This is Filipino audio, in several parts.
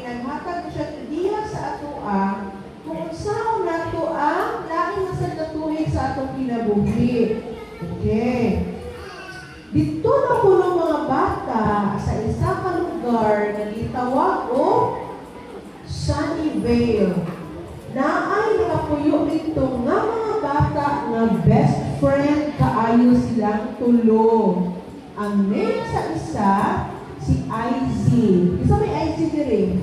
naghatag siya diha sa atoa kung saan nato ang lain na sa natuhig sa atong kinabuhi. Okay. Dito na po ng mga bata sa isa ka lugar na gitawag o Sunnyvale. Naay nakapuyo dito nga mga bata nga best friend kaayo silang tulo. Ang name sa isa, si IZ. Isa may IZ din.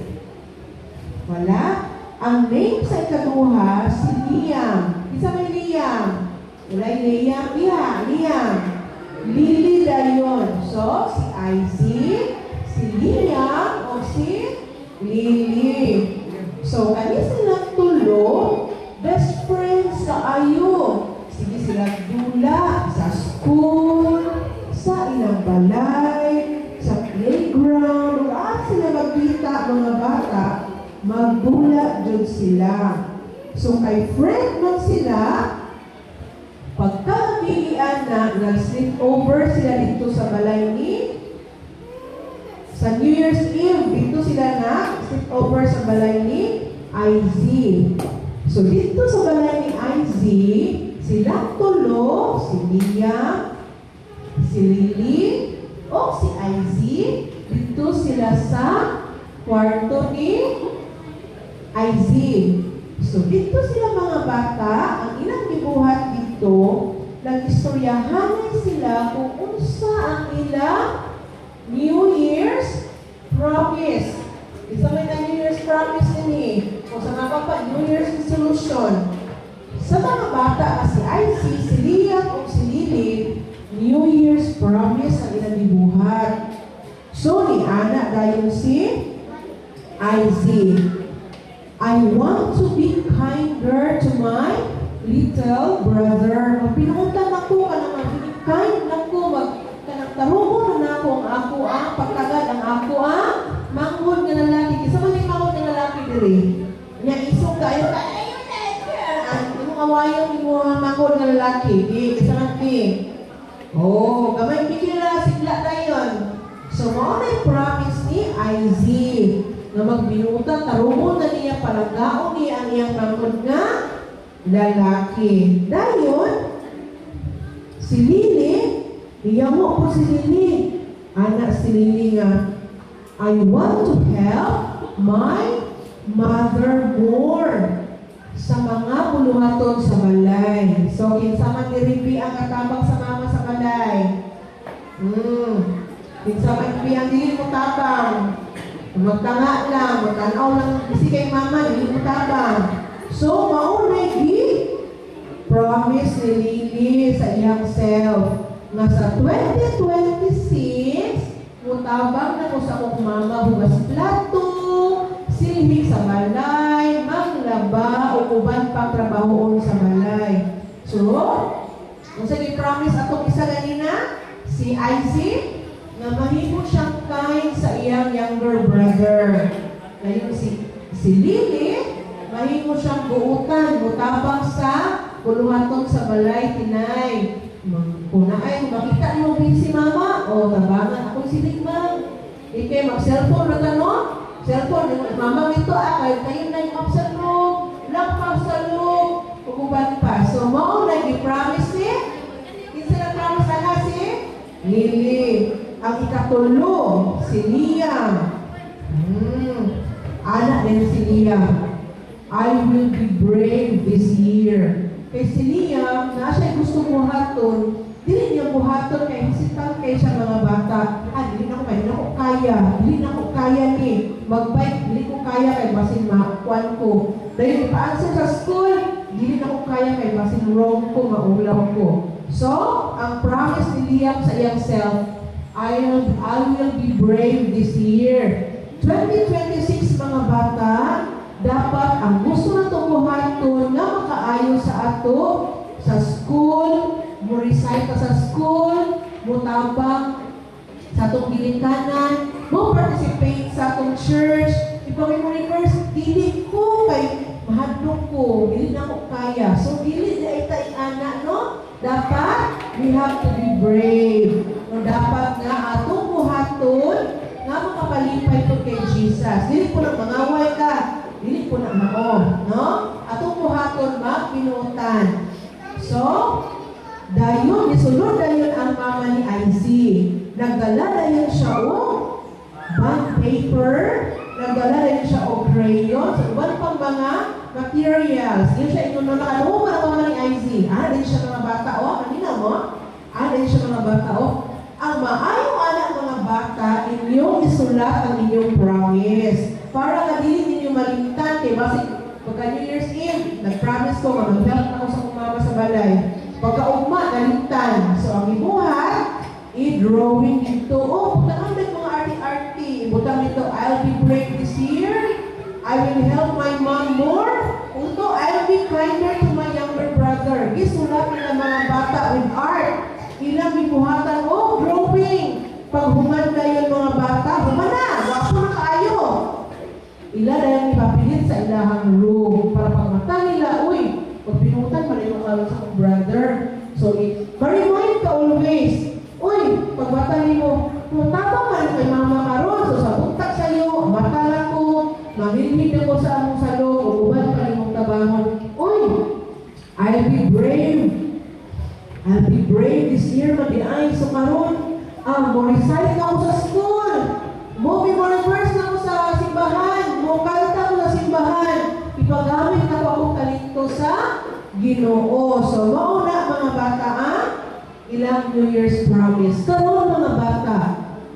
Wala. Ang name sa ikaduha, si Liam. Isa may Liam. Wala yung Liam. Liam. Lily dayon. So, si IZ, si Liam, o si Lily. So, kani silang tulo, best friends kaayo. Sige sila dula sa school, sa ilang balay, sa playground, at sila magkita mga bata, magdula dyan sila. So, kay friend man sila, pagkakapilian na nag-sleep over sila dito sa balay ni sa New Year's Eve, dito sila na sleep over sa balay ni IZ. So, dito sa balay ni IZ, silang tulo, si Liam, si Lily, o si IZ, dito sila sa kwarto ni IZ. So, dito sila mga bata, ang ilang gibuhat dito, nag-istoryahan sila kung unsa ang ilang New Year's promise. Isa may na New Year's promise ini. O sa mga pa, New Year's resolution. Sa mga bata na si IZ, si Liam, o si Lily, New Year's promise ang ilang gibuhat. So, ni Ana dayon si IZ. I want to be kinder to my little brother. Kung pinuntan ako ka naman, kind ako, kanagtarugo na ako ang ako ang pagtagad ang ako ang manghod nga lalaki. Kisa man yung manghod nga lalaki diri. Nya isog kayo, yung awayon yung mga manghod nga lalaki. Kisa man oh, gamay pikira sigla dayon. So, mo na yung promise ni IZ na magbinutan, tarugo na niya palagaon niya ang iyang manghod nga lalaki. Dayon, si Lily, iyamo po si Lily. Anak si Lily nga, I want to help my mother more sa mga buluhaton sa balay. So, kinsa man diripi ang katabang sa mama sa balay. Kinsa man diripi ang dili mo tabang. Magtanga lang, magtanaw lang kasi kay mama, dili mo tabang. So, maunay promise ni Lily sa iyang self na sa 2026, mutabang na ko sa akong mama hugas plato, silhig sa balay, maglaba, o uban pang trabahoon sa balay. So, kung sa promise atong isa ganina, si IZ, na mahimo siyang kind sa iyang younger brother. Ngayon si Lily, mahimo siyang buutan, mutabang sa buluhaton sa balay, tinay. Kung na ay, makita mo si mama, o tabangan ako si Ligman. Ike, mag-cellphone na tanong. Cellphone, mama ito kayo na yung upset room, lakpas sa room, kukuban pa. So, mo na i-promise kinsa na promise na si Lily. Ang ikatulo, si Liam. Anak din si Liam. I will be brave this year. Kay si Liam, na siya gusto buhaton, dili niya buhaton kay hesitant kay siya mga bata. Dili na ko kaya ni. Mag-bike, dili ko kaya kay basin makuan ko. Dahil ipa-answer sa school, dili na ko kaya kay basin wrong ko, maulaw ko. So, ang promise ni Liam sa iyang self, I will be brave this year. 2026 mga bata, dapat ang gusto na buhaton na makaayo sa ato sa school, mo recite ka sa school, mo tabang sa atong gilikanan, mo participate sa atong church. Ipagay mo reverse, dili ko kay mahadlok ko, dili na ko kaya. So, dili na itay anak, no? Dapat, we have to be brave. No, dapat nga atong buhaton nga makapalipay to kay Jesus. Jesus. Dili po na mangaway ka, dili po na mao, no? Atong buhaton magpinutan. So, dayon, nisulod dayon ang mama ni IZ. Nagdala dayon siya o bond paper, nagdala dayon siya o crayon, so iban pang mga materials. Yun siya inuno na ano, para mama ni IZ. Din siya mga bata o, kanina mo? Din siya mga bata o. Ang maayong anak mga bata, inyong isulat ang inyong promise. Para kadili ninyo malimtan, kay basi pagka New Year's Eve, nag-promise ko, mag-help ako sa mama sa balay. Pagka ugma, nalimtan. So, ang ibuhat, i-drawing dito. Oh, butang mga arty-arty. Butang dito, I'll be brave this year. I will help my mom more. Although, I'll be kinder to my younger brother. Gisulat nila mga bata with art. Ilang ibuhatan, oh, drawing. Pag humanda yun mga bata, humana, wapo na kaayo. Ila dahil ipapilit sa ilahang room. Para pag mata nila, uy, pag pinutan pa rin yung sa kong brother. So, ma-remind ka always. Uy, pag mata mo, tabang ka rin kay mama karon. So, sa buntak sa'yo, mata lang ko, mamilmid ako sa among salong, o uban pa rin mong tabangon. Uy, I'll be brave. I'll be brave this year, madiay. So, karon, mo recite ako sa school. Mo reverse na ako sa simbahan. Mo kalta ko sa simbahan. Ipagamit ako akong talento sa Ginoo. So, mauna mga bata, ilang New Year's promise. Karon mga bata,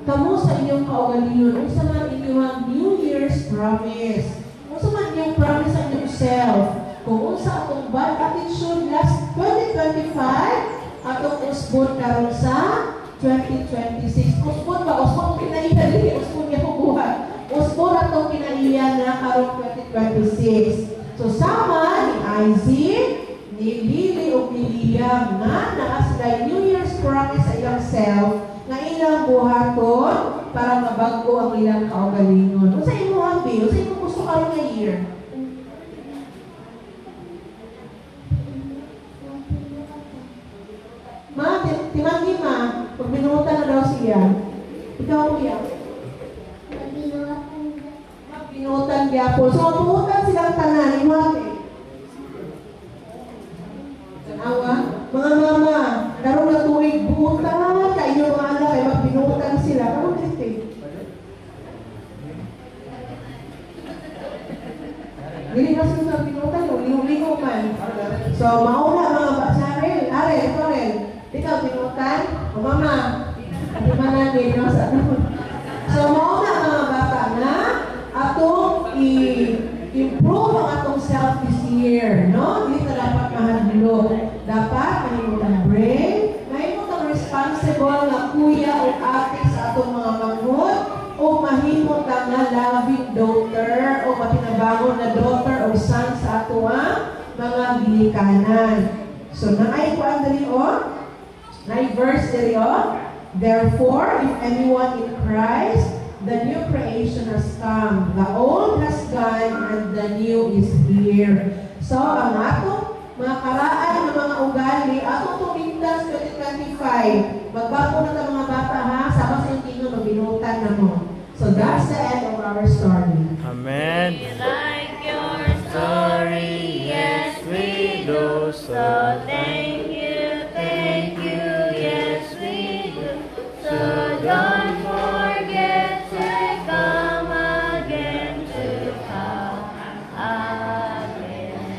kamo sa inyong kaugalingon, unsa man inyong New Year's promise? Unsa man inyong promise sa inyong self? Kung unsa atong bad attitude last 2025, atong usbon karon sa 2026. Usbon ba? Usbon kung kinaiya, dili usbon niya buhat. Usbon atong kinaiya na karon 2026. So, sama ni IZ, ni Lily o ni Liam na sila New Year's promise sa ilang self na ilang buhaton para mabago ang ilang kaugalingon. Kung sa imo hambi, kung sa imo gusto ka na year? Ma, timanggi ma, pag binuhutan na daw siya. Ikaw kuya? Magbinuhutan gyapon. So, magbinuhutan silang tanan, imate. Tanawa, mga mama, karon na tuwig buta, kayo mga anak, ay magbinuhutan sila. Karon dito. Dili na sila binuhutan, lingo-lingo man. So, mauna mga basarel, Arel. Ikaw, binutan? O mama, di man din, no? So, mauna mga bata na atong i-improve ang atong self this year, no? Hindi na dapat mahadlo. Dapat mahimutang brave, mahimutang responsible na kuya o ate sa atong mga manghod, o mahimutang na loving daughter o matinabangon na daughter o son sa atong mga gilikanan. So, naay ko ang dali verse diri therefore, if anyone in Christ, the new creation has come. The old has gone and the new is here. So, ang atong mga karaan ng mga ugali, atong tumindas 2025, magbago na ng mga bata ha, sama sa yung tingin, magbinutan na mo. So, that's the end of our story.